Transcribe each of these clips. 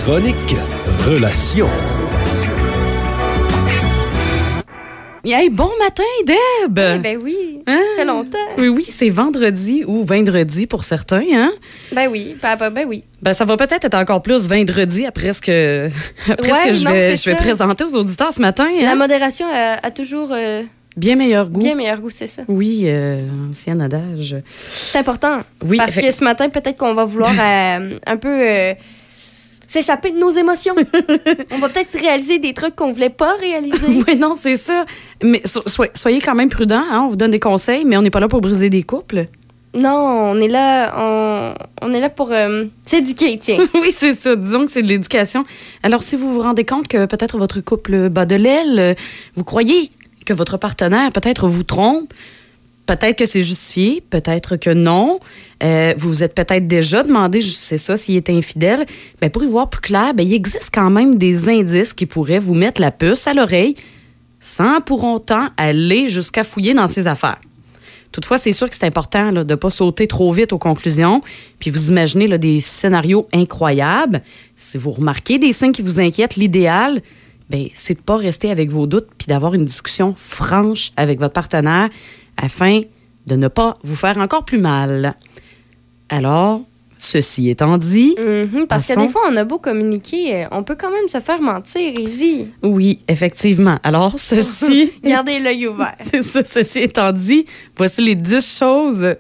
chronique Relations. Hey, bon matin, Deb! Ben oui, ça fait longtemps. Oui, c'est vendredi ou vendredi pour certains, hein? Ben oui, ben oui. Ben, ça va peut-être être encore plus vendredi après ce que, je vais présenter aux auditeurs ce matin. Hein? La modération a toujours... bien meilleur goût. Bien meilleur goût, c'est ça. Oui, ancien adage. C'est important. Oui, parce que ce matin, peut-être qu'on va vouloir un peu... s'échapper de nos émotions. On va peut-être réaliser des trucs qu'on voulait pas réaliser. Oui, non, c'est ça. Mais soyez quand même prudents, hein? On vous donne des conseils, mais on n'est pas là pour briser des couples. Non, on est là pour s'éduquer, tiens. Oui, c'est ça. Disons que c'est de l'éducation. Alors, si vous vous rendez compte que peut-être votre couple bat de l'aile, vous croyez que votre partenaire peut-être vous trompe, peut-être que c'est justifié, peut-être que non. Vous vous êtes peut-être déjà demandé, c'est ça, s'il est infidèle. Ben, pour y voir plus clair, ben, il existe quand même des indices qui pourraient vous mettre la puce à l'oreille sans pour autant aller jusqu'à fouiller dans ses affaires. Toutefois, c'est sûr que c'est important là, de ne pas sauter trop vite aux conclusions. Puis vous imaginez là, des scénarios incroyables. Si vous remarquez des signes qui vous inquiètent, l'idéal, ben, c'est de ne pas rester avec vos doutes puis d'avoir une discussion franche avec votre partenaire afin de ne pas vous faire encore plus mal. Alors, ceci étant dit... parce que des fois, on a beau communiquer, on peut quand même se faire mentir, easy. Oui, effectivement. Alors, ceci... Gardez l'œil ouvert. C'est ça, ceci étant dit, voici les 10 choses...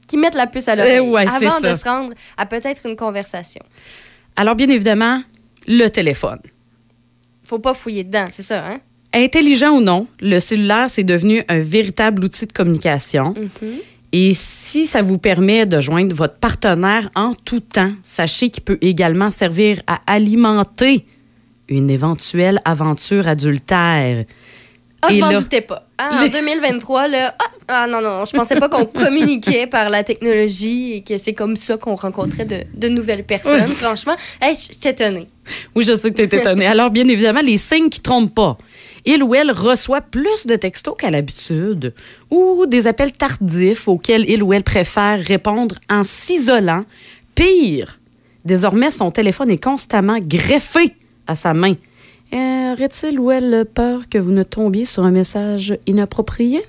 qui mettent la puce à l'oreille avant de se rendre à peut-être une conversation. Alors, bien évidemment, le téléphone. Faut pas fouiller dedans, c'est ça, hein? Intelligent ou non, le cellulaire, c'est devenu un véritable outil de communication. Et si ça vous permet de joindre votre partenaire en tout temps, sachez qu'il peut également servir à alimenter une éventuelle aventure adultère. Je m'en doutais pas. En 2023, là, non, je pensais pas qu'on communiquait par la technologie et que c'est comme ça qu'on rencontrait de nouvelles personnes. Franchement, je suis étonnée. Oui, je sais que tu es étonnée. Alors, bien évidemment, les signes qui trompent pas. Il ou elle reçoit plus de textos qu'à l'habitude ou des appels tardifs auxquels il ou elle préfère répondre en s'isolant. Pire, désormais, son téléphone est constamment greffé à sa main. Aurait-il ou elle peur que vous ne tombiez sur un message inapproprié?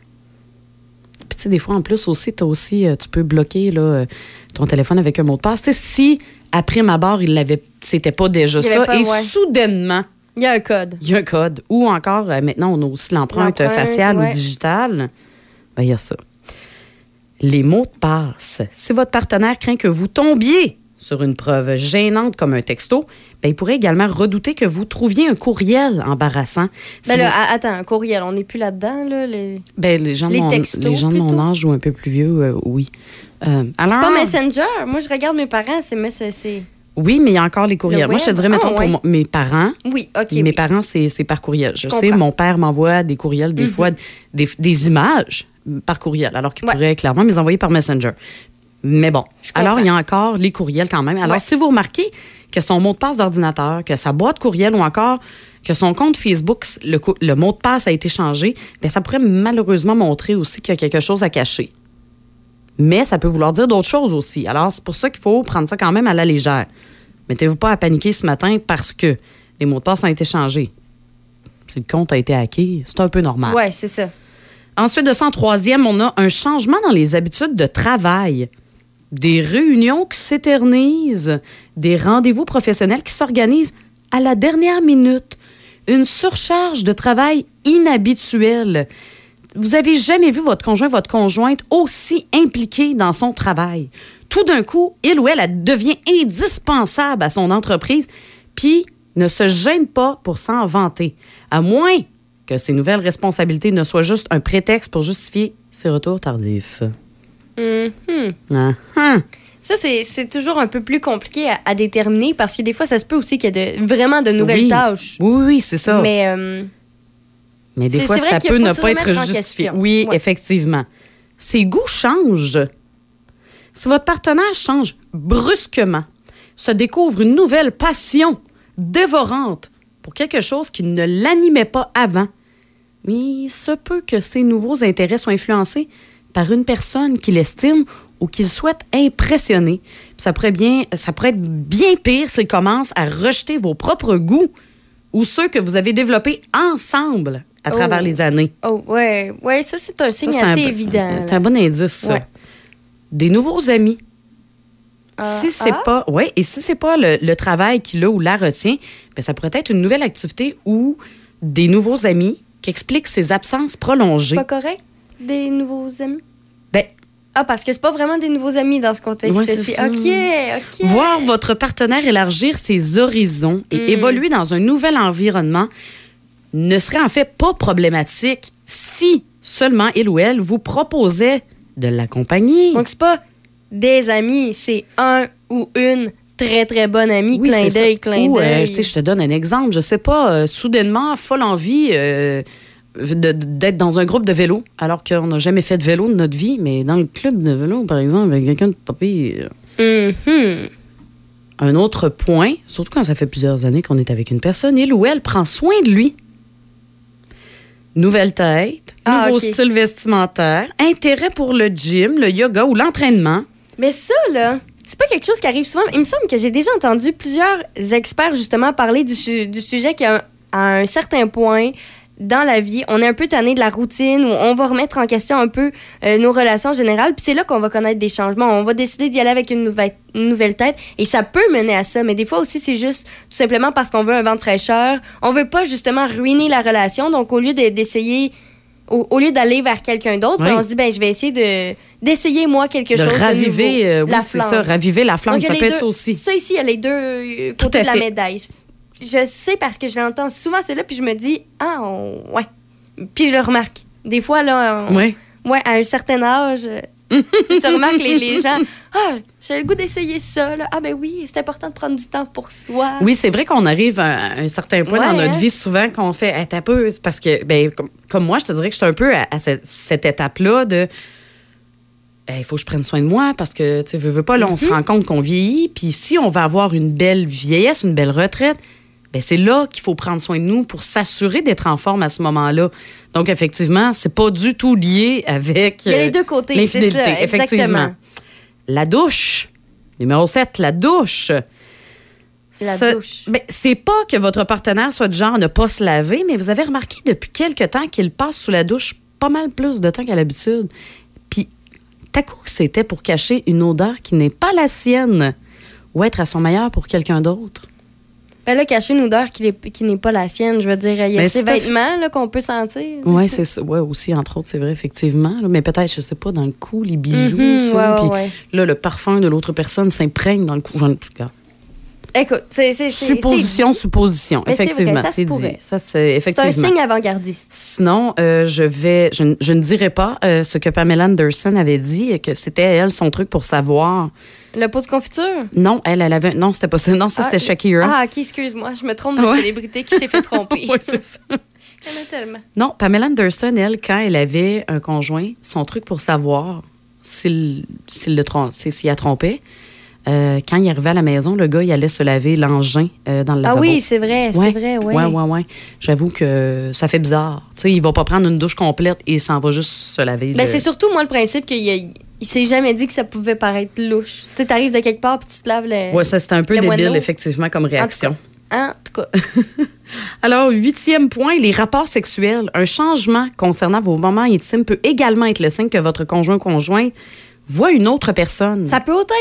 Puis, tu sais, des fois, en plus, aussi, tu peux bloquer là, ton téléphone avec un mot de passe. Tu sais, si, après ma barre, c'était pas déjà ça, et soudainement... Il y a un code. Il y a un code. Ou encore, maintenant, on a aussi l'empreinte faciale ou digitale. Ben, il y a ça. Les mots de passe. Si votre partenaire craint que vous tombiez sur une preuve gênante comme un texto, ben, il pourrait également redouter que vous trouviez un courriel embarrassant. Attends, un courriel, on n'est plus là-dedans, là? Les gens de mon âge ou un peu plus vieux, oui. Alors, c'est pas Messenger. Moi, je regarde mes parents, c'est... Oui, mais il y a encore les courriels. Moi, je te dirais, mettons, pour mes parents. Oui, OK. Mes parents, c'est par courriel. Je sais, mon père m'envoie des courriels, des fois, des images par courriel, alors qu'il pourrait clairement me les envoyer par Messenger. Mais bon. Alors, il y a encore les courriels quand même. Alors, si vous remarquez que son mot de passe d'ordinateur, que sa boîte courriel ou encore que son compte Facebook, le mot de passe a été changé, bien, ça pourrait malheureusement montrer aussi qu'il y a quelque chose à cacher. Mais ça peut vouloir dire d'autres choses aussi. Alors, c'est pour ça qu'il faut prendre ça quand même à la légère. Mettez-vous pas à paniquer ce matin parce que les mots de passe ont été changés. Si le compte a été hacké, c'est un peu normal. Oui, c'est ça. Ensuite de ça, en troisième, on a un changement dans les habitudes de travail. Des réunions qui s'éternisent, des rendez-vous professionnels qui s'organisent à la dernière minute, une surcharge de travail inhabituelle. Vous avez jamais vu votre conjoint, votre conjointe aussi impliqué dans son travail. Tout d'un coup, il ou elle devient indispensable à son entreprise, puis ne se gêne pas pour s'en vanter, à moins que ces nouvelles responsabilités ne soient juste un prétexte pour justifier ses retours tardifs. Ça, c'est toujours un peu plus compliqué à déterminer parce que des fois, ça se peut aussi qu'il y ait vraiment de nouvelles tâches. Oui, c'est ça. Mais des fois, ça peut ne pas être justifié. Oui, effectivement. Ses goûts changent. Si votre partenaire change brusquement, se découvre une nouvelle passion dévorante pour quelque chose qui ne l'animait pas avant, il se peut que ses nouveaux intérêts soient influencés par une personne qu'il estime ou qu'il souhaite impressionner. Puis ça pourrait être bien pire s'il commence à rejeter vos propres goûts ou ceux que vous avez développés ensemble à travers les années. Oh, ouais, ça, c'est un signe assez évident. C'est un bon indice, ça. Ouais. Des nouveaux amis. Si c'est pas le travail qui là ou la retient, ben ça pourrait être une nouvelle activité ou des nouveaux amis qui expliquent ces absences prolongées. Pas correct, des nouveaux amis? Ben, parce que c'est pas vraiment des nouveaux amis dans ce contexte-ci. OK. Voir votre partenaire élargir ses horizons et évoluer dans un nouvel environnement ne serait en fait pas problématique si seulement il ou elle vous proposait de l'accompagner. Donc, c'est pas des amis, c'est un ou une très, très bonne amie. Oui, clin d'œil. Je te donne un exemple. Je sais pas, soudainement, folle envie d'être dans un groupe de vélo, alors qu'on n'a jamais fait de vélo de notre vie, mais dans le club de vélo, par exemple, avec quelqu'un de pas pire. Un autre point, surtout quand ça fait plusieurs années qu'on est avec une personne, il ou elle prend soin de lui. Nouvelle tête, nouveau style vestimentaire, intérêt pour le gym, le yoga ou l'entraînement. Mais ça, là, c'est pas quelque chose qui arrive souvent. Il me semble que j'ai déjà entendu plusieurs experts, justement, parler du sujet qu'à un certain point dans la vie, on est un peu tanné de la routine, où on va remettre en question un peu nos relations générales, puis c'est là qu'on va connaître des changements. On va décider d'y aller avec une nouvelle tête, et ça peut mener à ça, mais des fois aussi, c'est juste tout simplement parce qu'on veut un vent de fraîcheur. On veut pas, justement, ruiner la relation, donc au lieu d'essayer... Au lieu d'aller vers quelqu'un d'autre, on se dit, je vais essayer d'essayer, moi, quelque chose raviver, de nouveau. C'est ça, raviver la flamme, donc, ça peut être ça aussi. Ça, ici, il y a les deux côtés de la médaille. Je sais parce que je l'entends souvent, c'est là, puis je me dis, ouais. Puis je le remarque. Des fois, là, à un certain âge, tu remarques les gens, j'ai le goût d'essayer ça, là. Oui, c'est important de prendre du temps pour soi. Oui, c'est vrai qu'on arrive à un certain point dans notre vie, souvent, qu'on fait, un peu, parce que, comme moi, je te dirais que je suis un peu à cette étape-là de, il faut que je prenne soin de moi parce que, tu sais, veux pas, là, on se rend compte qu'on vieillit, puis si on va avoir une belle vieillesse, une belle retraite, c'est là qu'il faut prendre soin de nous pour s'assurer d'être en forme à ce moment-là. Donc, effectivement, c'est pas du tout lié avec il y a les deux côtés, l'infidélité. C'est ça, effectivement. La douche. Numéro 7, la douche. Douche. C'est pas que votre partenaire soit du genre à ne pas se laver, mais vous avez remarqué depuis quelque temps qu'il passe sous la douche pas mal plus de temps qu'à l'habitude. Puis, t'as coup que c'était pour cacher une odeur qui n'est pas la sienne ou être à son meilleur pour quelqu'un d'autre. Là, cacher une odeur qui n'est pas la sienne, je veux dire, il y a ces vêtements là, qu'on peut sentir. Oui, c'est ça. Oui, aussi, entre autres, c'est vrai, effectivement. Là, mais peut-être, je sais pas, dans le cou, les bijoux. Là, le parfum de l'autre personne s'imprègne dans le cou. Écoute, c'est supposition. Effectivement, c'est dit. Ça, c'est effectivement. C'est un signe avant-gardiste. Sinon, je ne dirais pas ce que Pamela Anderson avait dit, que c'était elle son truc pour savoir. Le pot de confiture? Non, elle avait. Non, c'était pas ça. Non, c'était Shakira. OK, excuse-moi. Je me trompe de célébrité qui s'est fait tromper. Oui, c'est ça. Il y en a tellement. Non, Pamela Anderson, elle, quand elle avait un conjoint, son truc pour savoir s'il a trompé, quand il arrivait à la maison, le gars, il allait se laver l'engin dans le lavabo. Oui, c'est vrai, Oui. J'avoue que ça fait bizarre. Tu sais, il va pas prendre une douche complète et il s'en va juste se laver. C'est surtout, moi, le principe qu'il s'est jamais dit que ça pouvait paraître louche. Tu sais, t'arrives de quelque part puis tu te laves le... Oui, ça, c'était un peu débile, effectivement, comme réaction. En tout cas. Alors, 8e point, les rapports sexuels. Un changement concernant vos moments intimes peut également être le signe que votre conjoint voit une autre personne. Ça peut autant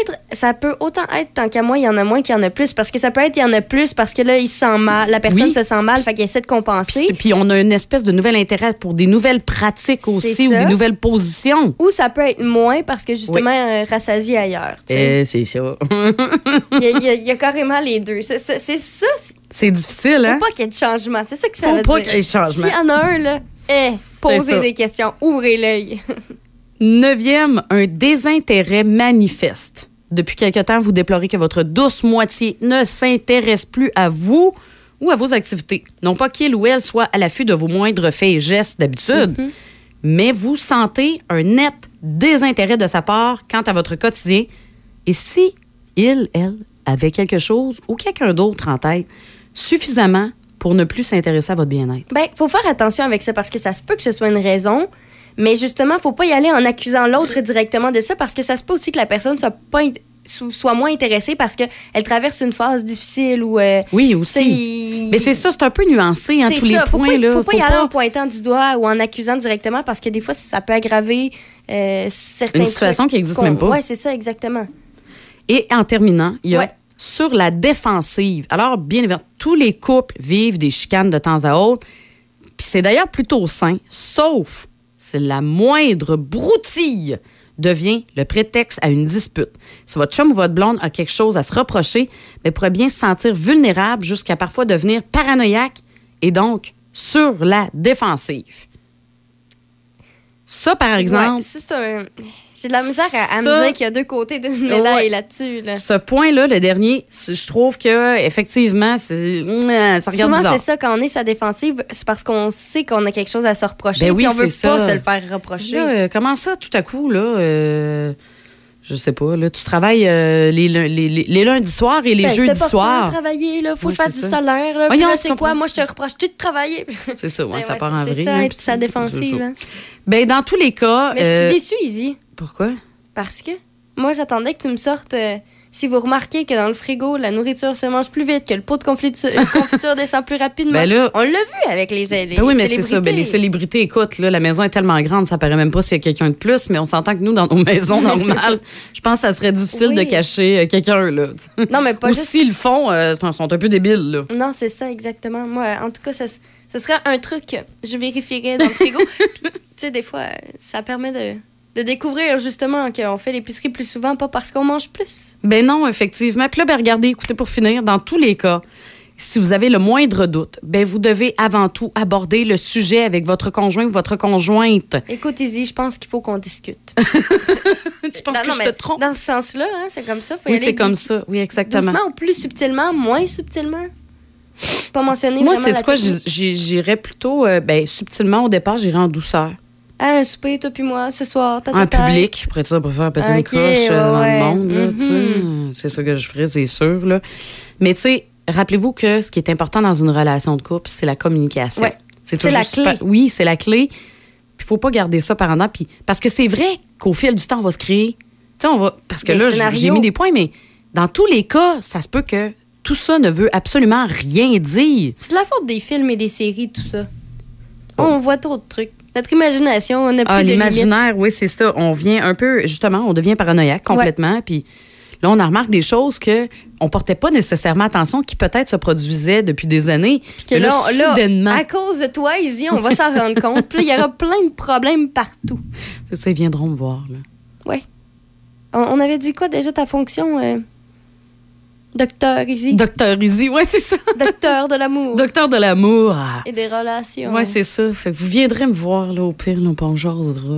être, tant qu'à moi, il y en a moins qu'il y en a plus. Parce que ça peut être, il y en a plus parce que là, il se sent mal. La personne se sent mal, fait qu'il essaie de compenser. Puis on a une espèce de nouvel intérêt pour des nouvelles pratiques aussi, ou des nouvelles positions. Ou ça peut être moins parce que justement, rassasié ailleurs. C'est ça. il y a carrément les deux. C'est ça. C'est difficile, hein? Faut pas qu'il y ait de changement. C'est ça que ça veut dire. Faut pas qu'il y ait de changement. S'il y en a un, là, posez des questions. Ouvrez l'œil. 9e, un désintérêt manifeste. Depuis quelque temps, vous déplorez que votre douce moitié ne s'intéresse plus à vous ou à vos activités. Non pas qu'il ou elle soit à l'affût de vos moindres faits et gestes d'habitude, mais vous sentez un net désintérêt de sa part quant à votre quotidien. Et si elle avait quelque chose ou quelqu'un d'autre en tête, suffisamment pour ne plus s'intéresser à votre bien-être? Faut faire attention avec ça parce que ça se peut que ce soit une raison. Mais justement, faut pas y aller en accusant l'autre directement de ça parce que ça se peut aussi que la personne soit moins intéressée parce qu'elle traverse une phase difficile ou... oui, aussi. Mais c'est ça, c'est un peu nuancé, hein, tous les points. Faut pas y aller en pointant du doigt ou en accusant directement parce que des fois, ça peut aggraver certaines... Une situation qui n'existe même pas. Oui, c'est ça, exactement. Et en terminant, il y a sur la défensive. Alors, bien évidemment, tous les couples vivent des chicanes de temps à autre. Puis c'est d'ailleurs plutôt sain, sauf si la moindre broutille devient le prétexte à une dispute. Si votre chum ou votre blonde a quelque chose à se reprocher, mais pourrait bien se sentir vulnérable jusqu'à parfois devenir paranoïaque et donc sur la défensive. Ça, par exemple... Ouais, j'ai de la misère à me dire qu'il y a deux côtés d'une médaille là-dessus. Là. Ce point-là, le dernier, je trouve que effectivement, ça regarde souvent, bizarre. C'est ça, quand on est sa défensive, c'est parce qu'on sait qu'on a quelque chose à se reprocher, oui, puis on veut ça. pas se le faire reprocher. Là, comment ça, tout à coup, là... je sais pas, là, tu travailles les lundis soirs et les jeudis soirs. Travailler, là, faut que je fasse du salaire, là. Voyons, là, c'est quoi? Moi, je te reproche-tu de travailler? C'est ça, ça part en vrille. C'est ça, être sa défensive. Hein. Ben, dans tous les cas... Mais je suis déçue, Izzy. Pourquoi? Parce que moi, j'attendais que tu me sortes... si vous remarquez que dans le frigo, la nourriture se mange plus vite, que le pot de confiture descend plus rapidement. Ben là, on l'a vu avec les oui, mais c'est ça. Ben, les célébrités, écoute, là, la maison est tellement grande, ça paraît même pas s'il y a quelqu'un de plus, mais on s'entend que nous, dans nos maisons normales, je pense que ça serait difficile de cacher quelqu'un, là. Non, mais pas Ou juste... s'ils le font, ils sont un peu débiles, là. Non, c'est ça, exactement. Moi, en tout cas, ce serait un truc que je vérifierais dans le frigo. Tu sais, des fois, ça permet de découvrir, justement, qu'on fait l'épicerie plus souvent, pas parce qu'on mange plus. Ben non, effectivement. Puis là, ben regardez, écoutez, pour finir, dans tous les cas, si vous avez le moindre doute, ben vous devez avant tout aborder le sujet avec votre conjoint ou votre conjointe. Écoute, Izzy, je pense qu'il faut qu'on discute. Tu penses que je te trompe? Dans ce sens-là, hein, c'est comme ça. Faut oui, y aller c'est comme ça. Oui, exactement. Doucement ou plus subtilement, moins subtilement? Pas mentionner moi, vraiment c'est quoi? J'irais plutôt, subtilement, au départ, j'irais en douceur. Ah, un souper, toi puis moi, ce soir. En public, pour être sûr, pour faire péter une coche dans le monde. Là, c'est ça que je ferais, c'est sûr. Là. Mais tu sais, rappelez-vous que ce qui est important dans une relation de couple, c'est la communication. Ouais. C'est la clé. Oui, c'est la clé. Puis il faut pas garder ça par en dedans. Parce que c'est vrai qu'au fil du temps, on va se créer... Tu sais, parce que là, j'ai mis des points, mais dans tous les cas, ça se peut que tout ça ne veut absolument rien dire. C'est de la faute des films et des séries, tout ça. On voit trop de trucs. Notre imagination, on n'a plus de limites. L'imaginaire, oui, c'est ça. On vient un peu, justement, on devient paranoïaque complètement. Puis là, on en remarque des choses qu'on portait pas nécessairement attention, qui peut-être se produisaient depuis des années. Puis que là, soudainement... à cause de toi, Izzy, on va s'en rendre compte. Puis là, il y aura plein de problèmes partout. C'est ça, ils viendront me voir, là. Oui. On avait dit quoi déjà, ta fonction? Docteur Izzy. Docteur Izzy, oui, c'est ça. Docteur de l'amour. Docteur de l'amour. Et des relations. Oui, c'est ça. Fait que vous viendrez me voir, là, au pire, là, on jasera,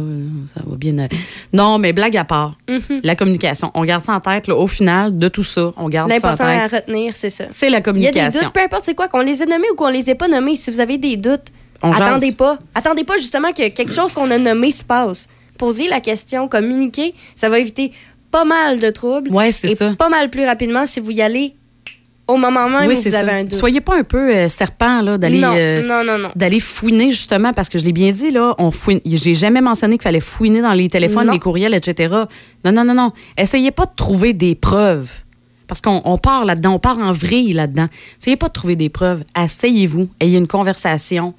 ça va bien aller. Non, mais blague à part, la communication, on garde ça en tête, là, au final de tout ça, on garde ça en tête. L'important à retenir, c'est ça. C'est la communication. Il y a des doutes, peu importe c'est quoi, qu'on les ait nommés ou qu'on les ait pas nommés. Si vous avez des doutes, attendez pas. Attendez pas justement que quelque chose qu'on a nommé se passe. Posez la question, communiquez, ça va éviter pas mal de troubles. Ouais, c'est ça. Pas mal plus rapidement si vous y allez au moment même où vous avez un doute. Soyez pas un peu serpent là d'aller non. D'aller fouiner justement parce que je l'ai bien dit là, on fouine. J'ai jamais mentionné qu'il fallait fouiner dans les téléphones, les courriels, etc. Non. Essayez pas de trouver des preuves parce qu'on part là-dedans, on part en vrille là-dedans. Essayez pas de trouver des preuves. Asseyez-vous, ayez une conversation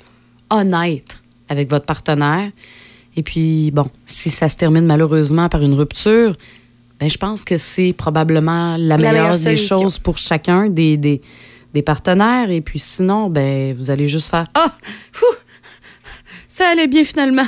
honnête avec votre partenaire. Et puis bon, si ça se termine malheureusement par une rupture. Ben, je pense que c'est probablement la meilleure des choses pour chacun des partenaires. Et puis sinon, ben, vous allez juste faire « Ah! Ça allait bien finalement! »